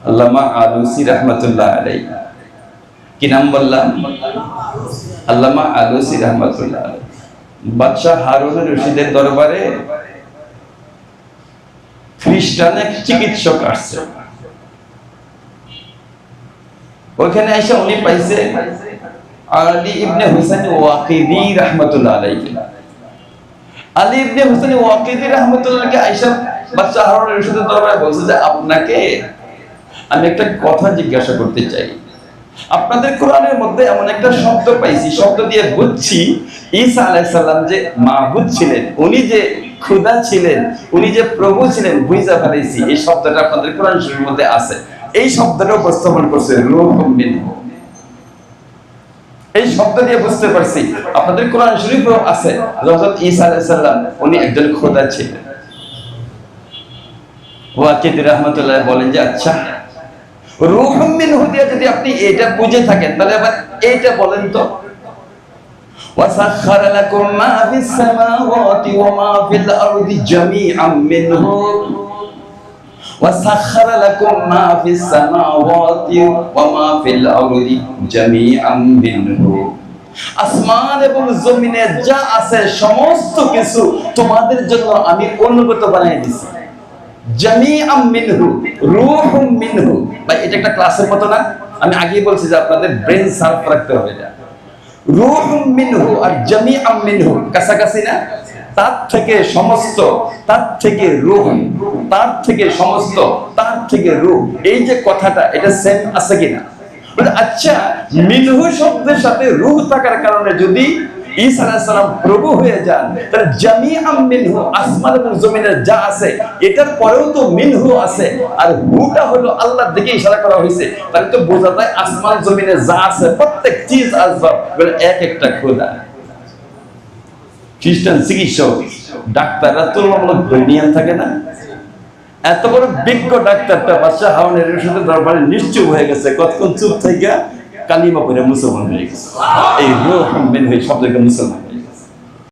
আল্লামা Alusi রহমতুল্লাহ আলাইহি। কি নাম বললাম? আল্লামা আলুসি রহমতুল্লাহ আলাইহি। বাদশাহ হারুন রশিদের দরবারে খ্রিস্টান এক চিকিৎসক আসছে। ওখানে এসে উনি পাইছে আলী ইবনে হুসাইন ওয়াকিদি রহমতুল্লাহ আলাইহি। আলী ইবনে হুসাইন ওয়াকিদি রহমতুল্লাহকে আয়েশা বাদশাহ হারুন রশিদের দরবারে বলছে যে আপনাকে আমি একটা কথা জিজ্ঞাসা করতে চাই। আপনাদের কোরআনের মধ্যে এমন একটা শব্দ পাইছি, শব্দ দিয়ে বুঝছি ঈসা আলাইহিস সালাম যে মাবুদ ছিলেন, উনি যে খোদা ছিলেন, উনি যে প্রভু ছিলেন, বুঝা ফেলাইছি এই শব্দটা আপনাদের কোরআন শরীফের মধ্যে আছে। এই শব্দটা উপস্থাপন করছে রূহুম মিনহু। এই শব্দ দিয়ে বুঝতে পারছি আপনাদের কোরআন শরীফেও আছে হযরত ঈসা আলাইহিস সালাম উনি একজন খোদা ছিলেন। ওয়াকিদি রাহমাতুল্লাহ বলেন যে আচ্ছা, রূহুম মিনহু দিয়ে যদি আপনি এটা বুঝে থাকেন তাহলে আবার এইটা বলেন তো, ওয়াসাখখারা লাকুম মা ফিস সামাওয়াতি ওয়া মা ফিল আরদি জামিআন মিনহু ওয়াসাখখারা লাকুম মা ফিস সামাওয়াতি ওয়া মা ফিল আরদি জামিআন মিনহু। আসমান এবং জমিনে যা আছে সমস্ত কিছু তোমাদের জন্য আমি অনুগত বানিয়ে দিয়েছি। জামিআম মিনহু, রূহুম মিনহু। ভাই এটা একটা ক্লাসের মতো না? আমি আগেই বলছি যে আপনাদের ব্রেন সার্ফ রাখতে হবে। এটা রূহুম মিনহু আর জামিআম মিনহু কাছাকাছি না? তার থেকে সমস্ত, তার থেকে রূহ, তার থেকে সমস্ত, তার থেকে রূহ, এই যে কথাটা এটা সেম আছে কিনা? আচ্ছা, মিনহু শব্দের সাথে রূহ থাকার কারণে যদি ঈসা আলাইহিস সালাম প্রভু হয়ে যান, তাহলে জামিআম মিনহু আসমান এবং জমিনে যা আছে এটার পরেও তো মিনহু আছে, আর হুটা হলো আল্লাহর দিকে ইশারা করা হয়েছে। তাহলে তো বোঝা যায় আসমান জমিনে যা আছে প্রত্যেক চিজ আসবাব এক একটা খোদা। খ্রিস্টান চিকিৎসক ডাক্তাররা তুলনামূলক ব্রিলিয়ান্ট থাকে না? এত বড় বিজ্ঞ ডাক্তারটা বাদশাহ হারুন রশিদের দরবারে নিশ্চুপ হয়ে গেছে, কতক্ষণ চুপ থেকে কালিমা পড়ে মুসলমান হয়ে গেছে। এই রূহুম মিনহু শব্দকে মুসলমান